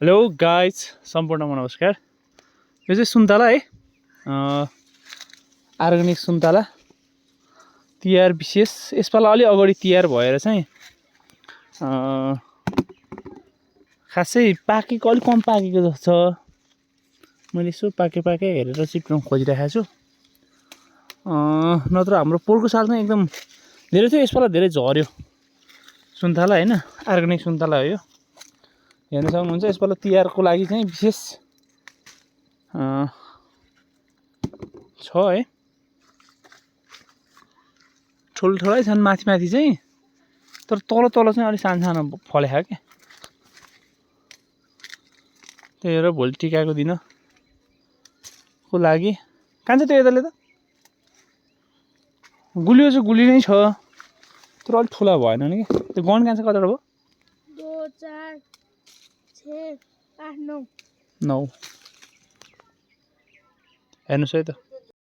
Hello guys, सम्पूर्णमा नमस्कार। यो चाहिँ सुन्तला है, अर्ग्यानिक सुन्तला तिहार विशेष। यसपालि अलि अगाडि तिहार भएर चाहिँ खासै पाकेको अलिक कम पाकेको जस्तो छ। मैले यसो पाके हेरेर चिप्लाउन खोजिरहेको छु। नत्र हाम्रो पोहोरको साल चाहिँ एकदम धेरै थियो, यसपालि धेरै झऱ्यो सुन्तला होइन। अर्ग्यानिक सुन्तला हो यो, हेर्न सक्नुहुन्छ। यसपालि तिहारको लागि चाहिँ विशेष छ है। ठुल्ठुलै छन् माथि चाहिँ, तर तल चाहिँ अलिक सानो फलेको क्या। त्यही भएर भोलि टिकाको दिनको लागि कान्छ त्यो यताले त गुलियो चाहिँ गुली नै छ, तर अलिक ठुला भएन नि कि। त्यो गन कान्छ कतिवटा भयो? 2 4 6 8 9 9। हेर्नुहोस् है त।